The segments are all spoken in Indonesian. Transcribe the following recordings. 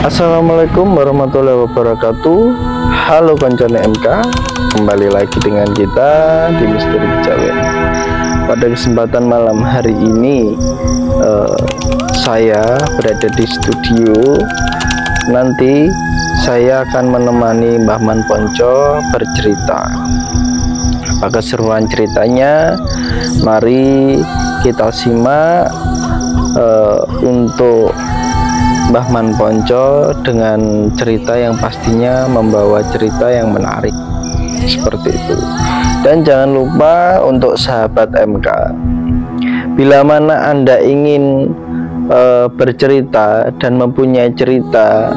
Assalamualaikum warahmatullahi wabarakatuh. Halo koncone MK, kembali lagi dengan kita di Misteri Kejawen. Pada kesempatan malam hari ini saya berada di studio. Nanti saya akan menemani Mbah Man Ponco bercerita. Apa keseruan ceritanya? Mari kita simak untuk Mbah Man Ponco dengan cerita yang pastinya membawa cerita yang menarik seperti itu. Dan jangan lupa untuk sahabat MK, bila mana Anda ingin bercerita dan mempunyai cerita,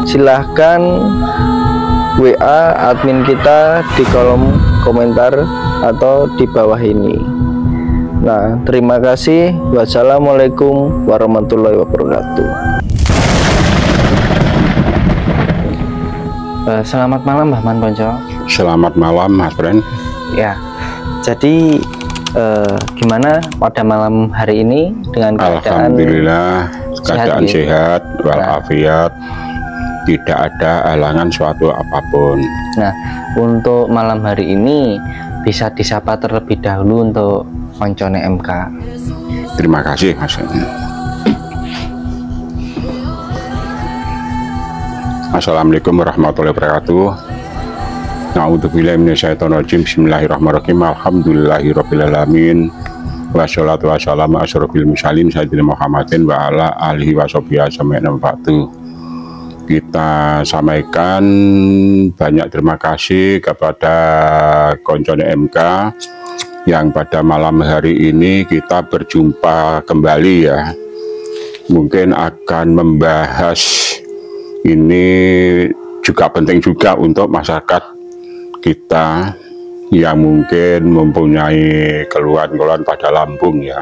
silahkan WA admin kita di kolom komentar atau di bawah ini. Nah, terima kasih. Wassalamualaikum warahmatullahi wabarakatuh. Selamat malam Mbah Man Ponco. Selamat malam Mas Bren. Ya, jadi gimana pada malam hari ini dengan keadaan? Alhamdulillah keadaan sehat walafiat, tidak ada halangan suatu apapun. Nah, untuk malam hari ini bisa disapa terlebih dahulu untuk koncone MK. Terima kasih Mas. Assalamualaikum warahmatullahi wabarakatuh. Na'udzubillahi minasyaitonirrajim. Bismillahirrahmanirrahim. Alhamdulillahirabbil alamin. Wassalatu wassalamu asyrofil mursalin sayyidina Muhammadin wa ala alihi washabihi ajmain. Kita sampaikan banyak terima kasih kepada koncone MK yang pada malam hari ini kita berjumpa kembali ya. Mungkin akan membahas ini juga penting juga untuk masyarakat kita yang mungkin mempunyai keluhan-keluhan pada lambung ya.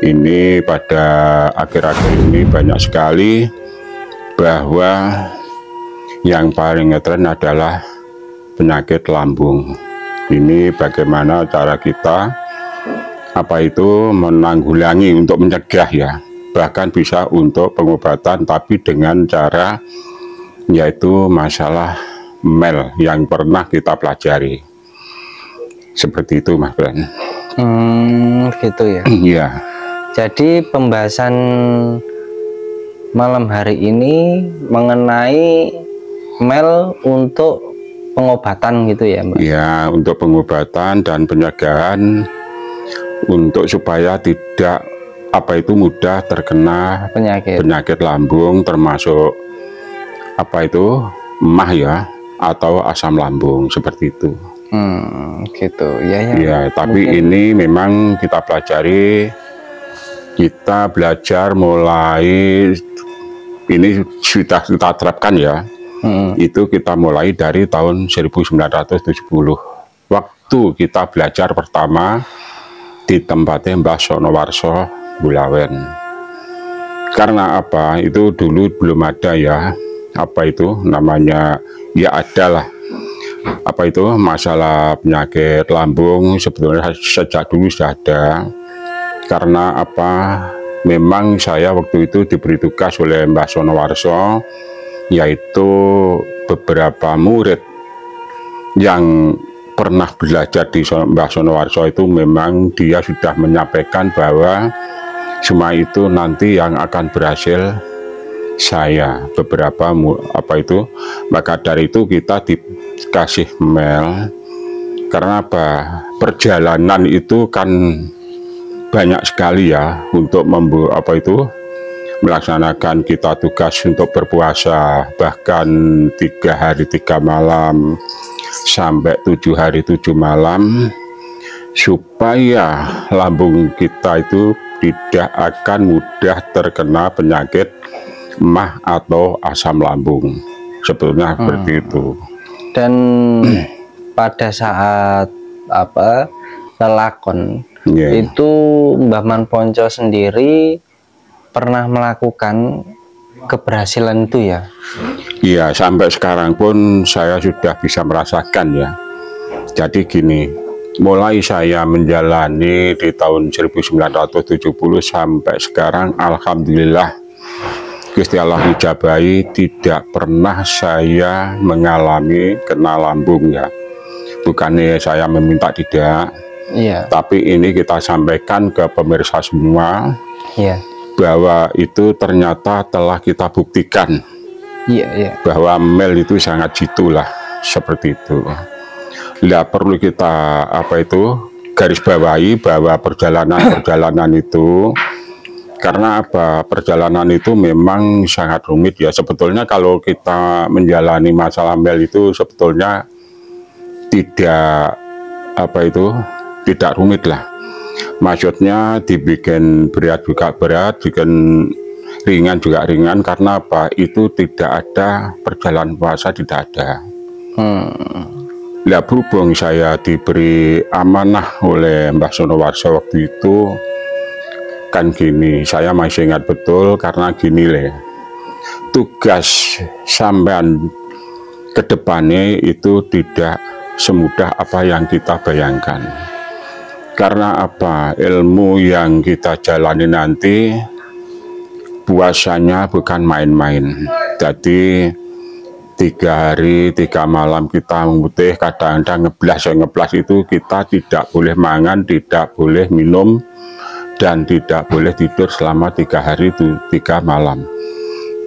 Ini pada akhir-akhir ini banyak sekali bahwa yang paling ngetren adalah penyakit lambung. Ini bagaimana cara kita menanggulangi untuk mencegah ya. Bahkan bisa untuk pengobatan, tapi dengan cara yaitu masalah mel yang pernah kita pelajari. Seperti itu Mas Bren. Gitu ya. Iya. Jadi pembahasan malam hari ini mengenai mel untuk pengobatan gitu ya Mbak? Iya, untuk pengobatan dan pencegahan untuk supaya tidak mudah terkena penyakit lambung, termasuk emah ya, atau asam lambung seperti itu. Gitu ya. Ya, tapi mungkin ini memang kita pelajari, kita belajar mulai ini sudah kita terapkan ya. Itu kita mulai dari tahun 1970. Waktu kita belajar pertama di tempatnya Mbah Sonowarso Bulawen. Karena apa? Itu dulu belum ada ya namanya ya adalah masalah penyakit lambung sebetulnya sejak dulu sudah ada. Karena apa? Memang saya waktu itu diberi tugas oleh Mbah Sonowarso, yaitu beberapa murid yang pernah belajar di Mbah Sonowarso itu memang dia sudah menyampaikan bahwa semua itu nanti yang akan berhasil saya beberapa maka dari itu kita dikasih mel. Karena apa? Perjalanan itu kan banyak sekali ya untuk melaksanakan kita tugas untuk berpuasa, bahkan 3 hari 3 malam sampai 7 hari 7 malam, supaya lambung kita itu tidak akan mudah terkena penyakit emah atau asam lambung, sebetulnya seperti itu. Dan pada saat lelakon itu Mbah Man Ponco sendiri pernah melakukan keberhasilan itu ya? Iya, sampai sekarang pun saya sudah bisa merasakan ya. Jadi gini, mulai saya menjalani di tahun 1970 sampai sekarang, alhamdulillah Gusti Allah hijabahi, tidak pernah saya mengalami kena lambung ya. Bukannya saya meminta, tidak. Iya. Tapi ini kita sampaikan ke pemirsa semua. Iya. Bahwa itu ternyata telah kita buktikan. Iya, iya. Bahwa mel itu sangat jitu lah, seperti itu. Lah perlu kita garis bawahi bahwa perjalanan itu, karena perjalanan itu memang sangat rumit ya. Sebetulnya kalau kita menjalani masalah mel itu sebetulnya tidak tidak rumit lah. Maksudnya dibikin berat juga berat, bikin ringan juga ringan, karena itu tidak ada perjalanan puasa, tidak ada. Lah berhubung saya diberi amanah oleh Mbah Sonowarso waktu itu, kan gini, saya masih ingat betul, karena gini tugas sampean ke depannya itu tidak semudah apa yang kita bayangkan. Karena ilmu yang kita jalani nanti puasanya bukan main-main. Jadi 3 hari 3 malam kita memutih, kadang-kadang ngeblas itu kita tidak boleh mangan, tidak boleh minum, dan tidak boleh tidur selama 3 hari 3 malam.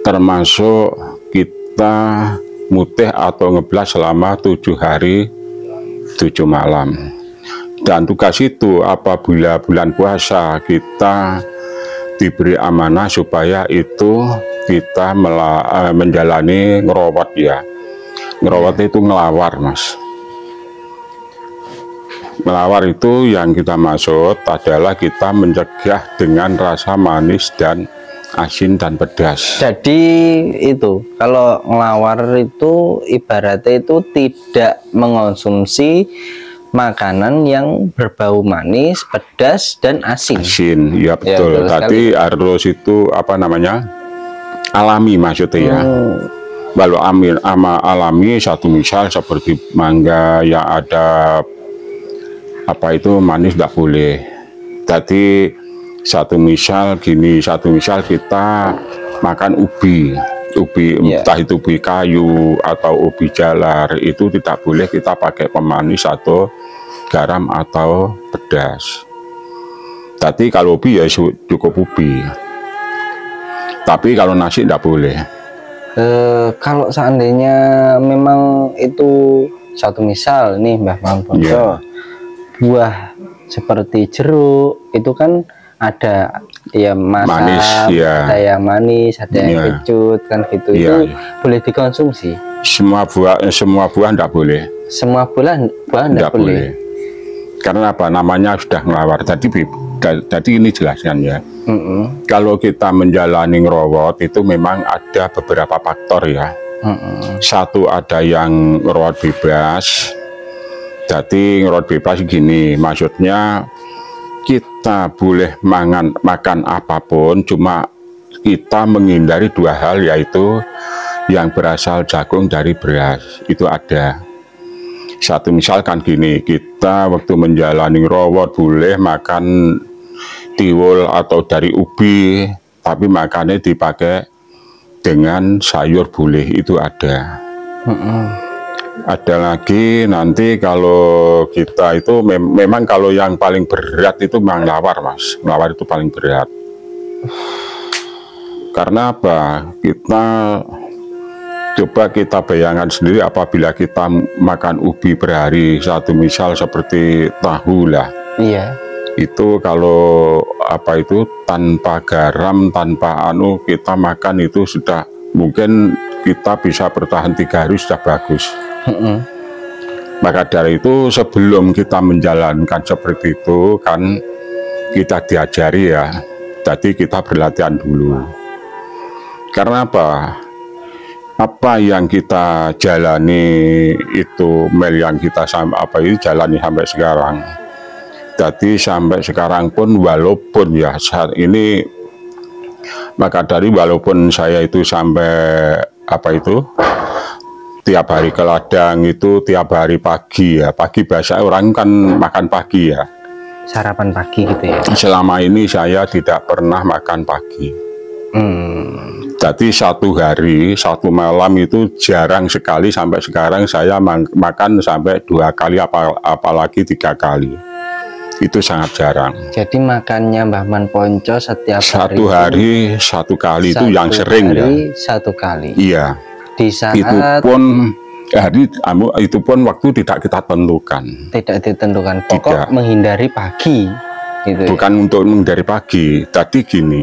Termasuk kita mutih atau ngeblas selama 7 hari 7 malam. Dan tugas itu apabila bulan puasa kita diberi amanah supaya itu kita menjalani ngerawat ya. Ngerawat itu ngelawar, Mas. Melawar itu yang kita maksud adalah kita mencegah dengan rasa manis dan asin dan pedas. Jadi itu kalau ngelawar itu ibaratnya itu tidak mengonsumsi makanan yang berbau manis, pedas, dan asin. Asin, ya betul. Tadi harus itu alami maksudnya ya. Kalau alami satu misal seperti mangga yang ada manis tidak boleh. Tadi satu misal kita makan ubi, entah itu ubi kayu atau ubi jalar, itu tidak boleh kita pakai pemanis atau garam atau pedas. Tadi kalau ubi ya cukup ubi, tapi kalau nasi tidak boleh. Kalau seandainya memang itu satu misal nih Mbah Man Ponco, buah seperti jeruk itu kan ada ya manis, ada yang manis, ada yang kecut kan gitu. Itu boleh dikonsumsi. Semua buah tidak boleh. Semua buah tidak boleh. Karena namanya sudah ngelawar. Tadi ini jelaskan ya. Kalau kita menjalani ngerawat itu memang ada beberapa faktor ya. Satu, ada yang ngerawat bebas. Jadi ngerawat bebas gini, maksudnya kita boleh makan apapun, cuma kita menghindari 2 hal, yaitu yang berasal jagung dari beras. Itu ada. Satu misalkan gini, kita waktu menjalani rawat boleh makan tiwul atau dari ubi, tapi makannya dipakai dengan sayur boleh, itu ada. Ada lagi nanti kalau kita itu memang kalau yang paling berat itu memang lawar, Mas. Lawar itu paling berat. Karena coba kita bayangkan sendiri, apabila kita makan ubi per hari, satu misal seperti tahu lah. Iya. Itu kalau tanpa garam, tanpa kita makan itu sudah mungkin kita bisa bertahan 3 hari sudah bagus. Maka dari itu sebelum kita menjalankan seperti itu kan kita diajari ya. Jadi kita berlatihan dulu. Karena apa? Apa yang kita jalani itu, yang kita jalani sampai sekarang. Jadi sampai sekarang pun, walaupun ya saat ini, maka dari walaupun saya itu sampai tiap hari ke ladang itu tiap hari pagi ya, pagi biasa orang kan makan pagi ya, sarapan pagi gitu ya. Selama ini saya tidak pernah makan pagi. Jadi satu hari, satu malam itu jarang sekali, sampai sekarang saya makan sampai 2 kali, apalagi 3 kali. Itu sangat jarang. Jadi makannya Mbah Man Ponco setiap satu hari 1 kali itu yang sering ya. 1 kali. Iya. Di saat itu pun waktu tidak kita tentukan. Tidak ditentukan. Pokok menghindari pagi. Gitu bukan ya? Untuk menghindari pagi. Tadi gini.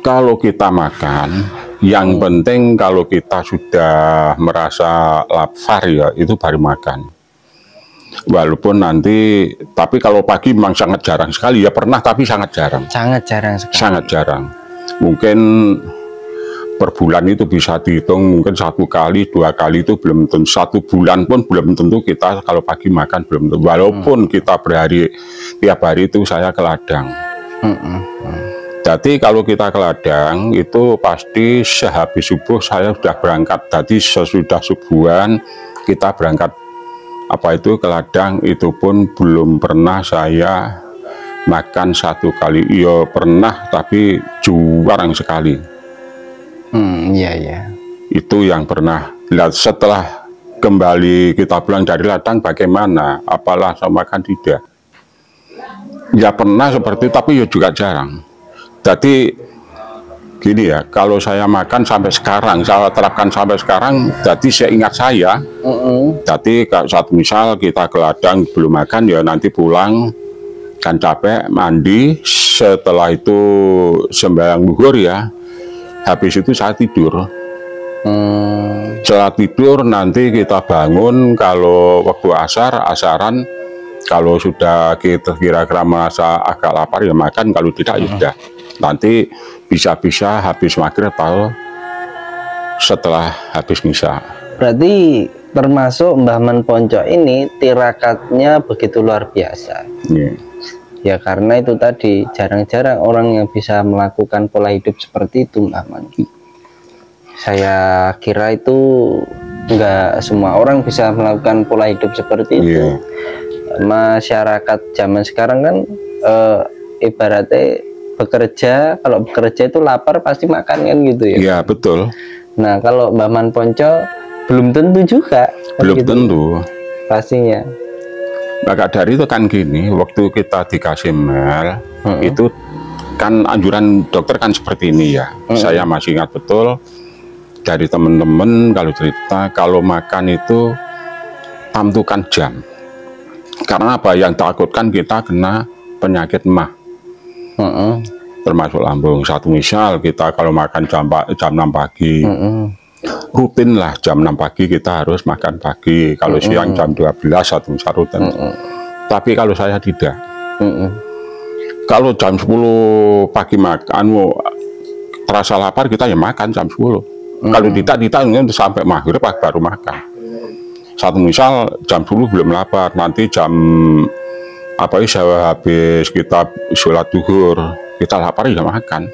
Kalau kita makan, yang penting kalau kita sudah merasa lapar ya, itu baru makan. Walaupun nanti, tapi kalau pagi memang sangat jarang sekali ya, pernah tapi sangat jarang. Sangat jarang sekali. Sangat jarang. Mungkin per bulan itu bisa dihitung, mungkin 1 kali, 2 kali itu belum tentu. 1 bulan pun belum tentu kita kalau pagi makan belum tentu. Walaupun kita tiap hari itu saya ke ladang. Jadi kalau kita ke ladang itu pasti sehabis subuh saya sudah berangkat. Jadi sesudah subuhan kita berangkat ke ladang, itu pun belum pernah saya makan 1 kali. Iya pernah tapi jarang sekali. Iya. Itu yang pernah. Setelah kembali kita pulang dari ladang bagaimana? Apalah sama makan tidak? Ya pernah seperti itu, tapi ya juga jarang. Jadi gini ya, kalau saya makan sampai sekarang, saya terapkan sampai sekarang, jadi saya ingat saya. Jadi saat misal kita ke ladang belum makan ya, nanti pulang kan capek, mandi, setelah itu sembahyang zuhur ya, habis itu saya tidur. Setelah tidur nanti kita bangun, kalau waktu asaran, kalau sudah kita kira-kira merasa agak lapar ya makan, kalau tidak ya sudah. Nanti bisa-bisa habis maghrib atau setelah habis misa. Berarti termasuk Mbah Man Ponco ini tirakatnya begitu luar biasa. Ya karena itu tadi jarang-jarang orang yang bisa melakukan pola hidup seperti itu, Mbah Man. Saya kira itu enggak semua orang bisa melakukan pola hidup seperti itu. Masyarakat zaman sekarang kan ibaratnya bekerja, kalau bekerja itu lapar pasti makan kan gitu ya. Iya betul. Nah kalau Mbah Man Ponco belum tentu juga. Belum gitu, tentu. Pastinya. Maka dari itu kan gini, waktu kita dikasih mel, itu kan anjuran dokter kan seperti ini ya. Saya masih ingat betul dari teman-teman kalau cerita, kalau makan itu tentukan jam. Karena apa? Yang takutkan kita kena penyakit mah. Termasuk lambung. Satu misal kita kalau makan jam 6 pagi, rutin lah jam 6 pagi kita harus makan pagi. Kalau siang jam 12 satu misal rutin. Tapi kalau saya tidak. Kalau jam 10 pagi makan, terasa lapar kita ya makan jam 10. Kalau tidak sampai maghrib baru makan. Satu misal jam 10 belum lapar, nanti jam habis kita sholat zuhur kita lapar ya makan.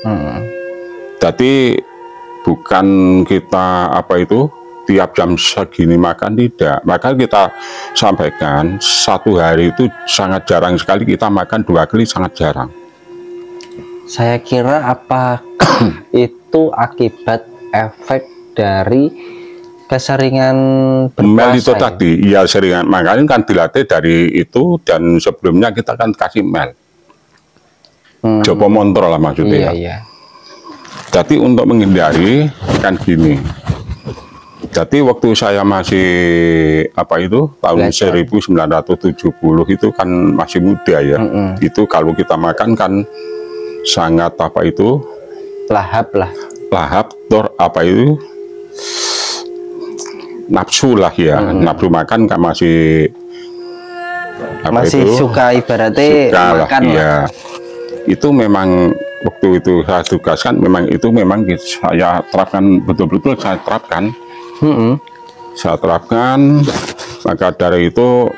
Jadi bukan kita tiap jam segini makan, tidak. Maka kita sampaikan 1 hari itu sangat jarang sekali kita makan 2 kali, sangat jarang. Saya kira apa itu akibat efek dari keseringan mel itu tadi, ya seringan, makanya kan dilatih dari itu, dan sebelumnya kita kan kasih mel. Coba montor lah maksudnya. Iya. Jadi untuk menghindari kan gini. Jadi waktu saya masih tahun 1970 itu kan masih muda ya. Itu kalau kita makan kan sangat lahap, nafsu lah ya, nafsu makan kan masih suka ibaratnya suka makan lah, ya. Itu memang waktu itu saya tugaskan, memang saya terapkan betul-betul, saya terapkan. Saya terapkan, maka dari itu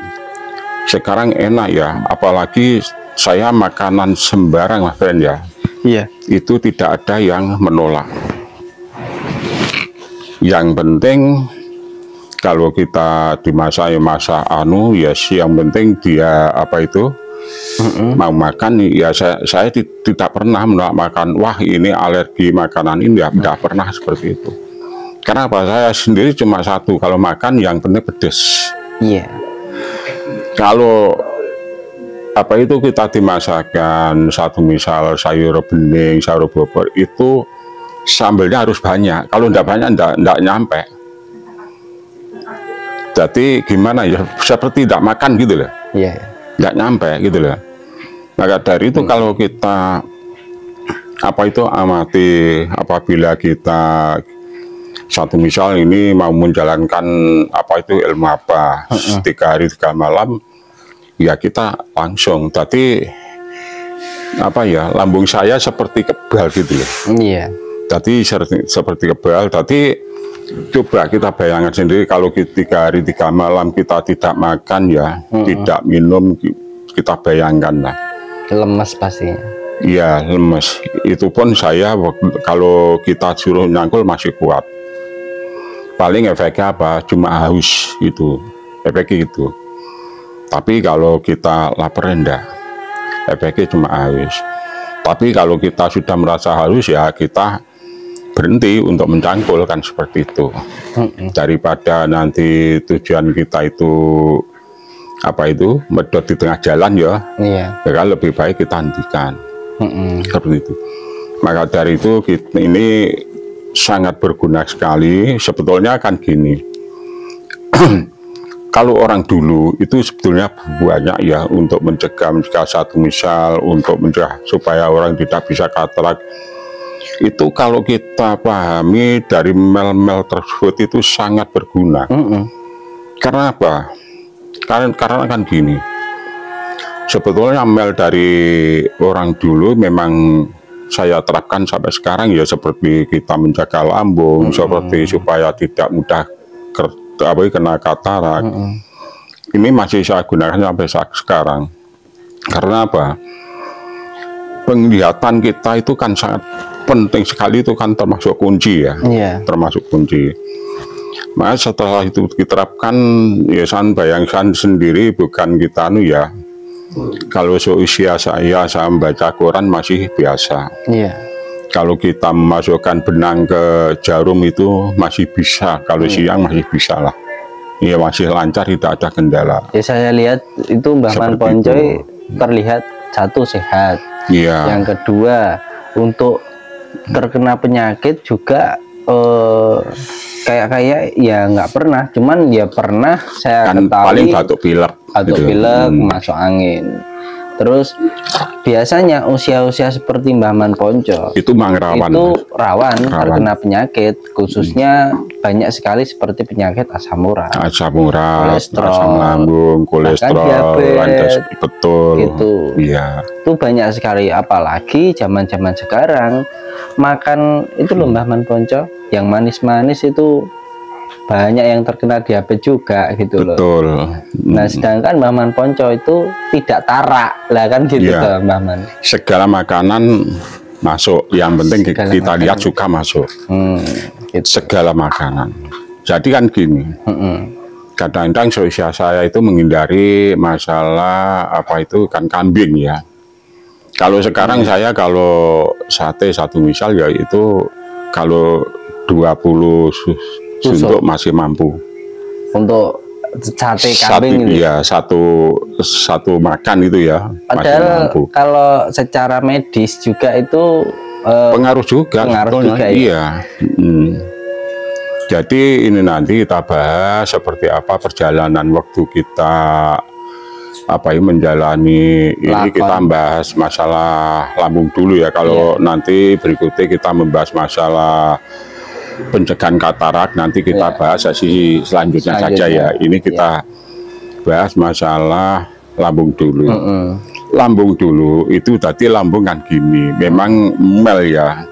sekarang enak ya, apalagi saya makanan sembarang Mas Bren ya. Iya. Itu tidak ada yang menolak. Yang penting kalau kita di masa ya yang penting dia apa itu mau makan ya, saya tidak pernah menolak makan. Wah ini alergi makanan ini ya, tidak pernah seperti itu. Karena apa, saya sendiri cuma satu, kalau makan yang penting pedes. Iya. Kalau apa itu kita dimasakkan satu misal sayur bening, sayur bobor, itu sambelnya harus banyak. Kalau tidak banyak tidak nyampe. Jadi gimana ya, seperti tidak makan gitu loh. Iya. Nggak nyampe gitu loh. Maka dari itu kalau kita apa itu amati, apabila kita satu misal ini mau menjalankan apa itu ilmu apa 3 hari 3 malam, ya kita langsung. Tapi apa ya, lambung saya seperti kebal gitu loh. Iya. Tadi seperti kebal. Tadi coba kita bayangkan sendiri, kalau 3 hari 3 malam kita tidak makan ya, tidak minum, kita bayangkan lah. Lemes pastinya. Iya, lemes. Itu pun saya kalau kita suruh nyangkul masih kuat. Paling efeknya apa? Cuma haus itu, efeknya itu. Tapi kalau kita lapar enggak, efeknya cuma haus. Tapi kalau kita sudah merasa haus ya kita berhenti untuk mencangkul, kan seperti itu. Daripada nanti tujuan kita itu apa itu medot di tengah jalan ya, ya kan lebih baik kita hentikan. Seperti itu. Maka dari itu ini sangat berguna sekali. Sebetulnya kan gini, kalau orang dulu itu sebetulnya banyak ya untuk mencegah satu misal, untuk mencegah supaya orang tidak bisa katarak. Itu kalau kita pahami dari mel-mel tersebut itu sangat berguna. Karena apa? Karena kan gini, sebetulnya mel dari orang dulu memang saya terapkan sampai sekarang ya, seperti kita menjaga lambung, seperti supaya tidak mudah kena katarak. Ini masih saya gunakan sampai sekarang. Karena apa? Penglihatan kita itu kan sangat penting sekali, itu kan termasuk kunci ya, termasuk kunci. Maka setelah itu diterapkan ya, saya bayangkan sendiri, bukan kita ya, kalau seusia saya membaca Quran masih biasa. Kalau kita memasukkan benang ke jarum itu masih bisa, kalau siang masih bisa lah. Ya masih lancar, tidak ada kendala. Ya saya lihat itu Mbah Man Poncoy terlihat satu sehat. Yang kedua untuk terkena penyakit juga kayak ya nggak pernah, cuman ya pernah saya kan ketahui paling batuk pilek masuk angin. Terus biasanya usia-usia seperti Mbah Man Ponco itu rawan terkena penyakit, khususnya banyak sekali seperti penyakit asam urat, kolesterol, asam lambung, kolesterol, betul gitu. Itu banyak sekali, apalagi zaman-zaman sekarang makan itu loh Mbah Man Ponco, yang manis-manis itu banyak yang terkena diabetes juga gitu loh. Nah sedangkan Mbah Man Ponco itu tidak tarak lah kan gitu Mbah Man. Segala makanan masuk, yang penting kita lihat suka masuk. Gitu. Segala makanan. Jadi kan gini, kadang-kadang seusia saya itu menghindari masalah apa itu kan kambing ya. Kalau sekarang saya kalau sate satu misal ya itu kalau 20 untuk masih mampu untuk sate kambing gitu. Ya satu makan itu ya. Padahal kalau secara medis juga itu pengaruh juga iya. Jadi ini nanti kita bahas seperti apa perjalanan waktu kita apa ini menjalani ini, kita bahas masalah lambung dulu ya. Kalau nanti berikutnya kita membahas masalah pencegahan katarak, nanti kita bahas sesi selanjutnya saja ya. Ini kita bahas masalah lambung dulu. Lambung dulu itu tadi lambung kan gini, memang mel ya.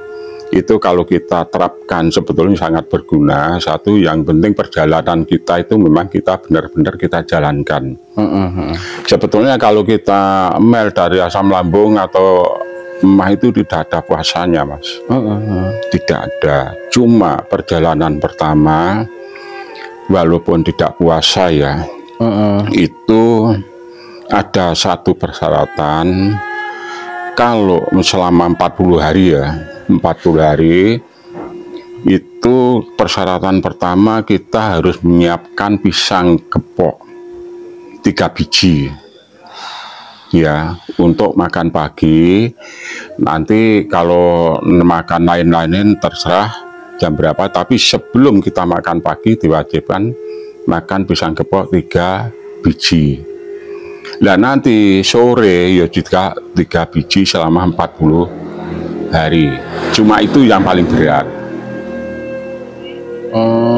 Itu kalau kita terapkan sebetulnya sangat berguna. Satu, yang penting perjalanan kita itu memang kita benar-benar kita jalankan. Sebetulnya kalau kita mel dari asam lambung atau emah itu tidak ada puasanya, Mas. Tidak ada. Cuma perjalanan pertama, walaupun tidak puasa ya, itu ada satu persyaratan. Kalau selama 40 hari ya, 40 hari itu persyaratan pertama kita harus menyiapkan pisang gepok 3 biji ya untuk makan pagi. Nanti kalau makan lain-lain terserah jam berapa, tapi sebelum kita makan pagi diwajibkan makan pisang gepok 3 biji. Nah nanti sore ya juga 3 biji selama 40 hari. Cuma itu yang paling berat.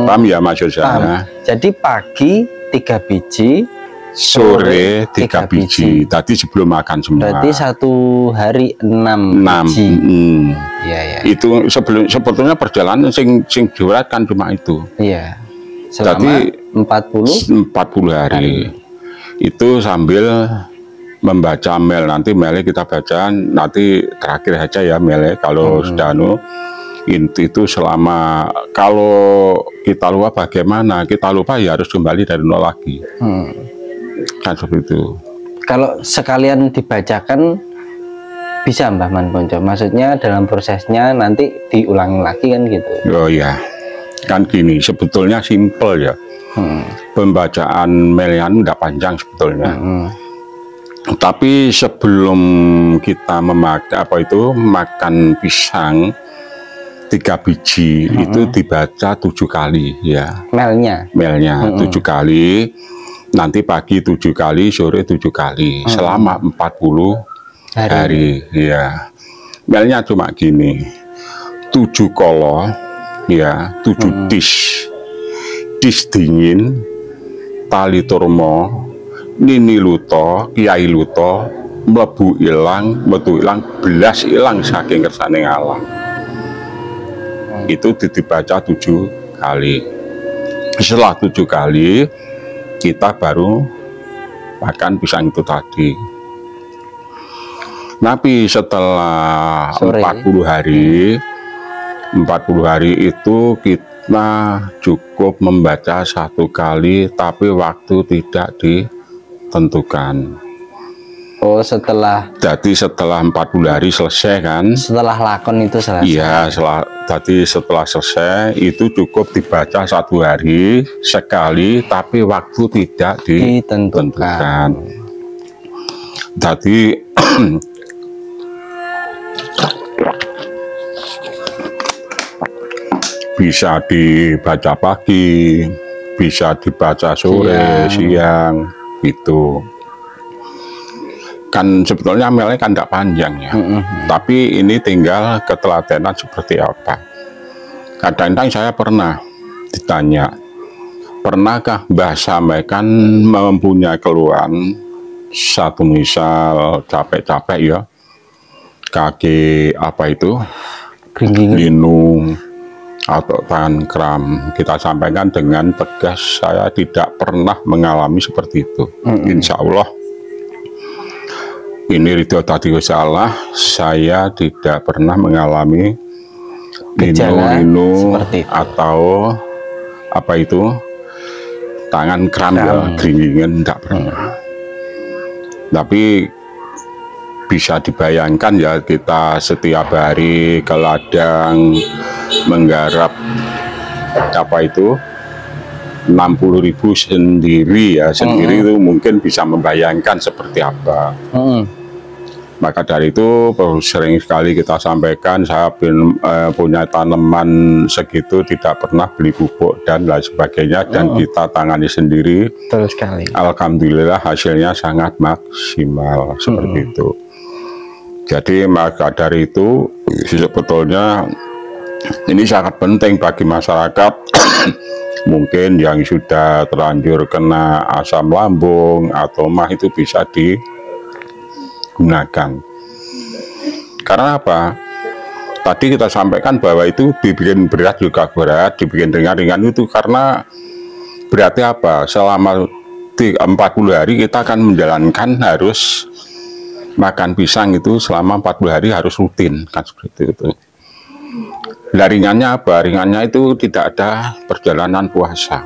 Paham ya maksud saya? Jadi pagi 3 biji, sore 3 biji. Tadi sebelum makan semua. Berarti 1 hari 6 biji. Ya. Itu sebetulnya perjalanan sing berat kan cuma itu. Iya. Selama tadi 40 hari. Itu sambil membaca mel, nanti melnya kita baca nanti terakhir aja ya melnya kalau sudah itu selama, kalau kita lupa bagaimana, kita lupa ya harus kembali dari nol lagi. Kan seperti itu. Kalau sekalian dibacakan bisa Mbah Manponco, maksudnya dalam prosesnya nanti diulangi lagi kan gitu. Oh ya, kan gini, sebetulnya simple ya. Pembacaan melian udah panjang sebetulnya. Tapi sebelum kita makan pisang 3 biji itu dibaca 7 kali ya. Melnya 7 kali. Nanti pagi 7 kali, sore 7 kali selama 40 hari ya. Melnya cuma gini, 7 kolo ya, 7 dish dingin, tali turmo, nini luto, kiai luto, mlebu ilang, metu ilang, belas ilang saking kersane Allah. Itu dibaca 7 kali. Setelah 7 kali kita baru makan pisang itu tadi. Tapi setelah 40 hari itu kita cukup membaca 1 kali, tapi waktu tidak ditentukan. Oh, setelah. Jadi setelah 40 hari selesai kan? Setelah lakon itu selesai. Iya, setelah selesai itu cukup dibaca 1 hari sekali, tapi waktu tidak ditentukan. Jadi bisa dibaca pagi, bisa dibaca sore, siang, gitu. Kan sebetulnya amelnya kan tidak panjang ya, tapi ini tinggal ketelatenan seperti apa. Kadang-kadang saya pernah ditanya, pernahkah Mbah sampaikan mempunyai keluhan, satu misal capek-capek ya, kaki linu atau tangan kram, kita sampaikan dengan tegas, saya tidak pernah mengalami seperti itu. Insya Allah ini ridho tadi Allah, saya tidak pernah mengalami linu atau tangan kram ya, geringingan, tidak pernah. Tapi bisa dibayangkan ya, kita setiap hari ke ladang menggarap 60.000 sendiri ya, sendiri itu mungkin bisa membayangkan seperti apa. Maka dari itu sering sekali kita sampaikan, saya punya tanaman segitu tidak pernah beli pupuk dan lain sebagainya, dan kita tangani sendiri. Terus sekali. Alhamdulillah hasilnya sangat maksimal seperti itu. Jadi maka dari itu sebetulnya ini sangat penting bagi masyarakat Mungkin yang sudah terlanjur kena asam lambung atau mah itu bisa digunakan. Karena apa? Tadi kita sampaikan bahwa itu dibikin berat juga berat, dibikin ringan-ringan itu karena berarti apa? Selama 40 hari kita akan menjalankan harus makan pisang itu selama 40 hari harus rutin, kan seperti itu. Nah, ringannya apa? Ringannya itu tidak ada perjalanan puasa.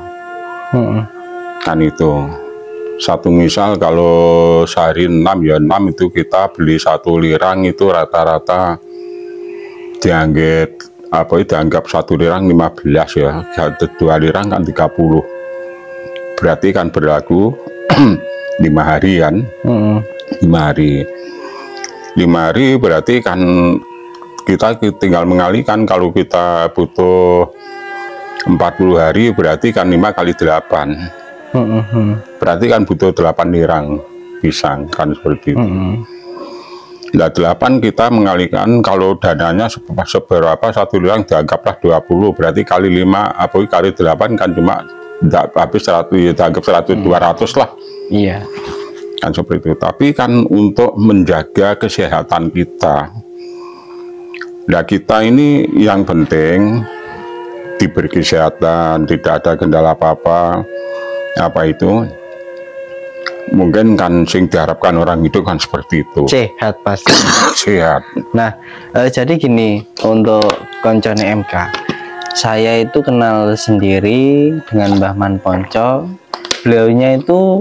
Kan itu. Satu misal kalau sehari 6 ya 6 itu kita beli 1 lirang itu rata-rata dianggap 1 lirang 15 ya. 2 lirang kan 30. Berarti kan berlaku 5 hari kan. 5 hari. 5 hari berarti kan kita tinggal mengalihkan. Kalau kita butuh 40 hari berarti kan 5 kali 8. Berarti kan butuh 8 lirang pisang kan seperti itu. Nah 8 kita mengalihkan kalau dananya seberapa 1 lirang dianggaplah 20 berarti kali 5 apa kali 8 kan cuma habis 100 ya dianggap 100 200 lah. Iya. Kan seperti itu. Tapi kan untuk menjaga kesehatan kita. Nah kita ini yang penting diberi kesehatan, tidak ada kendala apa-apa. Apa itu? Mungkin kan sing diharapkan orang itu kan seperti itu. Sehat pasti. Sehat. Nah, jadi gini untuk koncone MK. Saya itu kenal sendiri dengan Mbah Man Ponco. Beliaunya itu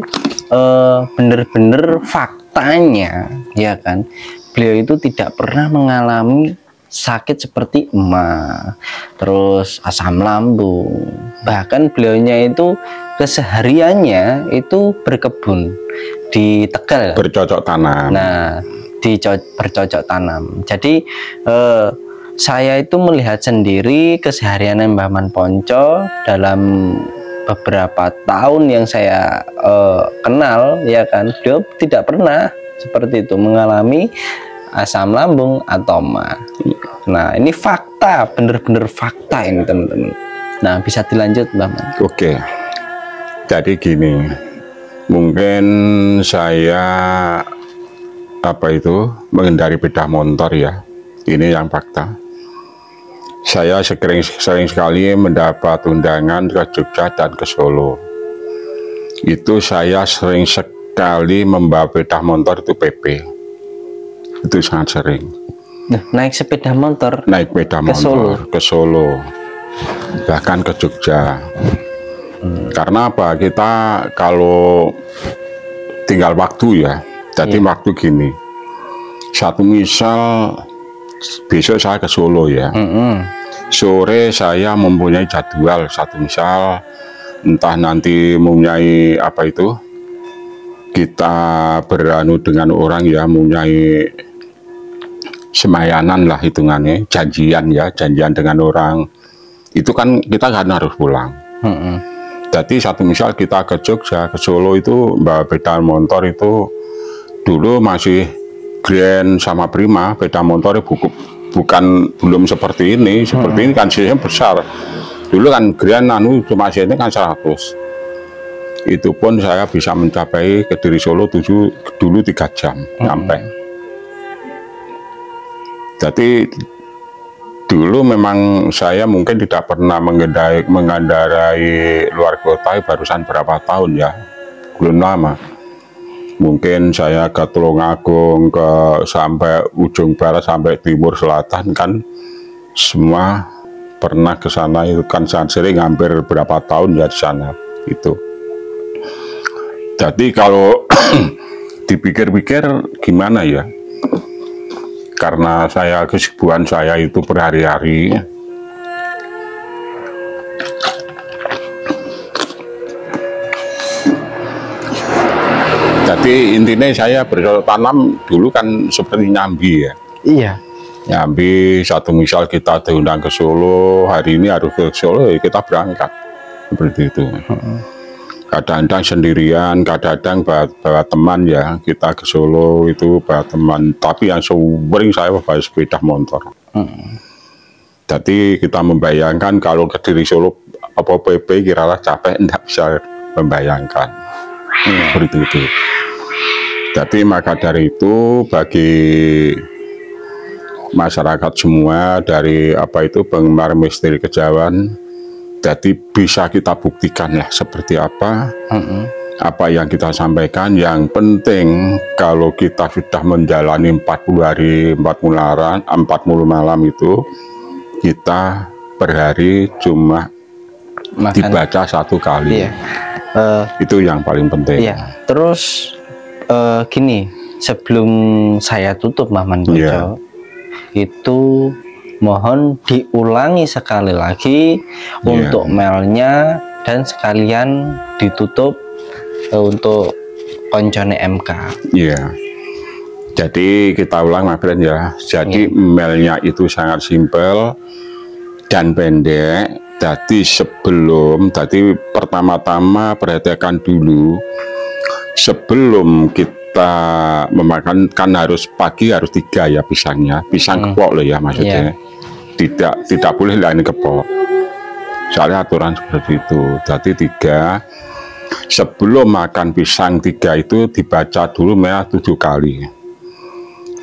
bener-bener faktanya, ya kan? Beliau itu tidak pernah mengalami sakit seperti emah, terus asam lambung. Bahkan beliaunya itu kesehariannya itu berkebun di Tegal, bercocok tanam. Nah, bercocok tanam. Jadi saya itu melihat sendiri keseharian Mbah Man Ponco dalam beberapa tahun yang saya kenal, ya kan, beliau tidak pernah seperti itu mengalami asam lambung atau mah. Nah ini fakta, bener-bener fakta ini teman-teman. Nah bisa dilanjut Mbak Man. Oke, jadi gini, mungkin saya menghindari sepeda motor ya, ini yang fakta. Saya sering sekali mendapat undangan ke Jogja dan ke Solo. Itu saya sering sekali membawa sepeda motor itu PP. Itu sangat sering. Nah, naik sepeda motor ke Solo, bahkan ke Jogja. Karena apa? Kita kalau tinggal waktu ya, jadi waktu gini. Satu misal besok saya ke Solo ya, sore saya mempunyai jadwal. Satu misal entah nanti mempunyai apa itu, kita beranu dengan orang ya, mempunyai semayanan lah hitungannya, janjian dengan orang itu kan kita kan harus pulang. Jadi satu misal kita ke Jogja, ke Solo itu bawa sepeda motor itu dulu masih Grand sama Prima, sepeda motornya belum seperti ini. Seperti ini kan cc besar. Dulu kan Grand cuma cc kan 100. Itu pun saya bisa mencapai ke Kediri Solo dulu 3 jam sampai. Jadi dulu memang saya mungkin tidak pernah mengendarai luar kota, barusan berapa tahun ya, belum lama. Mungkin saya ke Tulungagung, sampai ujung barat, sampai timur selatan kan, semua pernah ke sana. Itu kan sangat sering, hampir berapa tahun ya di sana itu. Jadi kalau dipikir-pikir gimana ya, karena kesibukan saya itu berhari-hari, jadi intinya saya bercocok tanam dulu kan seperti nyambi ya. Iya. Nyambi, satu misal kita diundang ke Solo, hari ini harus ke Solo, ya kita berangkat seperti itu. Kadang-kadang sendirian, kadang-kadang bawa teman ya, kita ke Solo itu bawa teman, tapi yang sering saya bawa sepeda motor. Jadi kita membayangkan kalau ke Kediri Solo apa PP kiralah capek tidak bisa membayangkan. Seperti itu. Jadi maka dari itu bagi masyarakat semua dari apa itu penggemar misteri kejawen, jadi bisa kita buktikan lah seperti apa apa yang kita sampaikan. Yang penting kalau kita sudah menjalani 40 hari 40 malam itu, kita per hari cuma dibaca 1 kali. Iya. Itu yang paling penting. Iya. Terus gini, sebelum saya tutup Mbah Ponco, itu mohon diulangi sekali lagi untuk mailnya, dan sekalian ditutup untuk koncone MK. Iya. Jadi kita ulang Mas Bren ya. Jadi mailnya itu sangat simpel dan pendek. Jadi pertama-tama perhatikan dulu, sebelum kita memakan kan harus pagi harus 3 ya pisangnya, pisang kepok loh ya maksudnya. Tidak boleh lain kepok. Soalnya aturan seperti itu. Jadi 3, sebelum makan pisang 3 itu dibaca dulu 7 kali.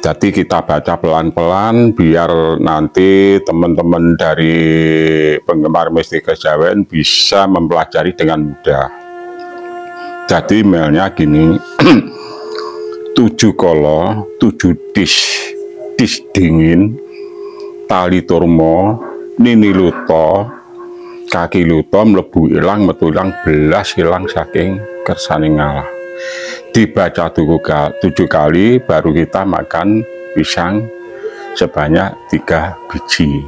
Jadi kita baca pelan-pelan biar nanti teman-teman dari penggemar misteri kejawen bisa mempelajari dengan mudah. Jadi mailnya gini, 7 kolo, 7 dis dingin, tali turmo, nini luto, kaki luto, mlebu ilang, metu ilang, belas ilang saking kersane ngalah. Dibaca 7 kali baru kita makan pisang sebanyak 3 biji.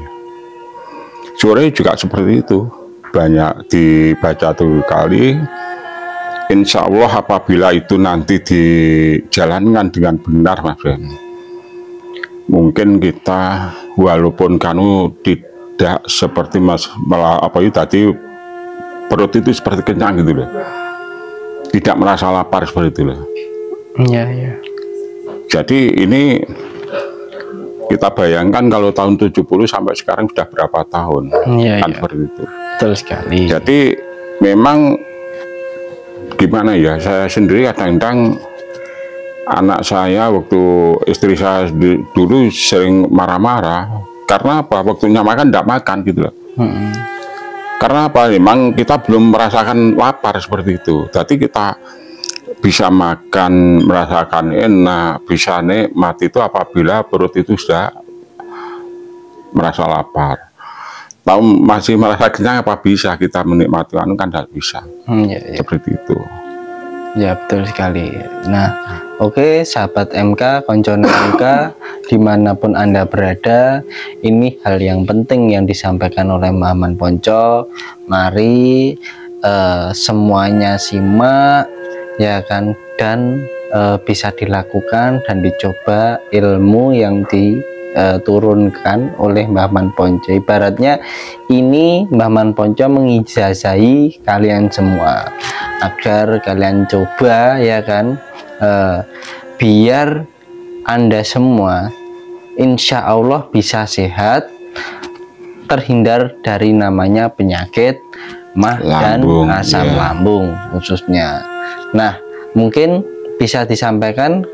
Sore juga seperti itu, banyak dibaca 7 kali. Insya Allah apabila itu nanti dijalankan dengan benar Mas Bren, mungkin kita walaupun kanu tidak seperti malah apa itu tadi perut itu seperti kenyang gitu loh, tidak merasa lapar seperti itu loh. Iya, iya. Jadi ini kita bayangkan kalau tahun 70 sampai sekarang sudah berapa tahun, kan seperti itu. Betul sekali. Jadi memang gimana ya, saya sendiri kadang-kadang anak saya waktu istri saya dulu sering marah-marah karena apa, waktunya makan tidak makan gitu loh. Karena apa, memang kita belum merasakan lapar seperti itu. Jadi kita bisa makan, merasakan enak, bisa nikmat itu apabila perut itu sudah merasa lapar. Tahu masih merasa kenyang apa bisa kita menikmati kan tidak bisa. Seperti itu. Ya betul sekali. Nah, oke, sahabat MK, koncone MK, dimanapun Anda berada, ini hal yang penting yang disampaikan oleh Mbah Ponco. Mari semuanya simak, ya kan, dan bisa dilakukan dan dicoba ilmu yang diturunkan oleh Mbah Ponco. Ibaratnya ini Mbah Ponco mengijazahi kalian semua agar kalian coba, ya kan, biar Anda semua insya Allah bisa sehat, terhindar dari namanya penyakit mah dan asam lambung khususnya. Nah, mungkin bisa disampaikan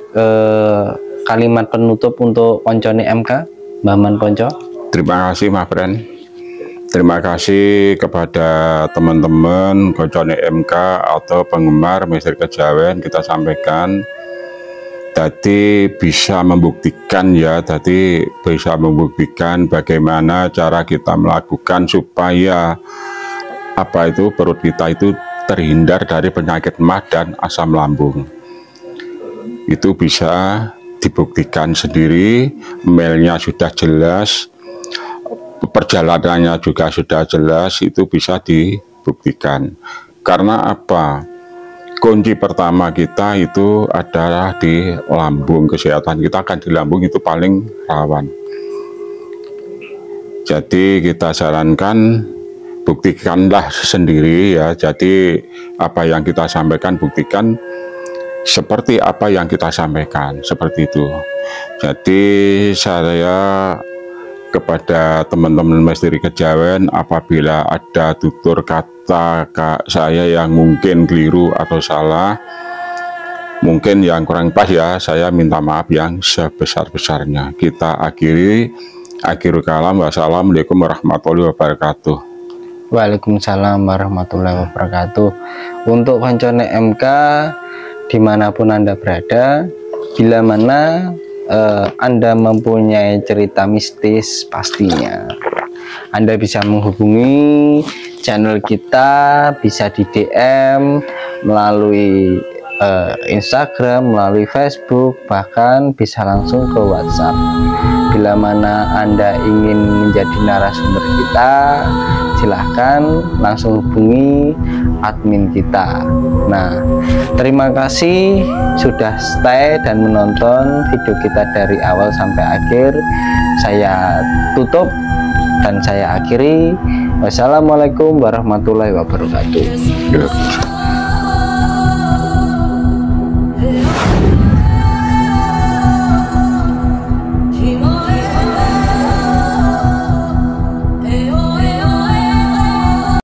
kalimat penutup untuk koncone MK, Mbah Ponco. Terima kasih Mas Bren. Terima kasih kepada teman-teman koncone MK atau penggemar misteri kejawen. Kita sampaikan tadi bisa membuktikan ya, tadi bisa membuktikan bagaimana cara kita melakukan supaya apa itu perut kita itu terhindar dari penyakit mah dan asam lambung. Itu bisa dibuktikan sendiri, mailnya sudah jelas, perjalanannya juga sudah jelas, itu bisa dibuktikan. Karena apa? Kunci pertama kita itu adalah di lambung. Kesehatan kita kan di lambung itu paling rawan. Jadi kita sarankan buktikanlah sendiri ya. Jadi apa yang kita sampaikan buktikan seperti apa yang kita sampaikan, seperti itu. Jadi saya kepada teman-teman Misteri Kejawen, apabila ada tutur kata saya yang mungkin keliru atau salah, mungkin yang kurang pas ya, saya minta maaf yang sebesar-besarnya. Kita akhirul kalam. Wassalamualaikum warahmatullahi wabarakatuh. Waalaikumsalam warahmatullahi wabarakatuh. Untuk koncone MK dimanapun Anda berada, bila mana Anda mempunyai cerita mistis, pastinya Anda bisa menghubungi channel kita, bisa di DM melalui Instagram, melalui Facebook, bahkan bisa langsung ke WhatsApp. Bila mana Anda ingin menjadi narasumber kita, silahkan langsung hubungi admin kita. Nah, terima kasih sudah stay dan menonton video kita dari awal sampai akhir. Saya tutup dan saya akhiri. Wassalamualaikum warahmatullahi wabarakatuh.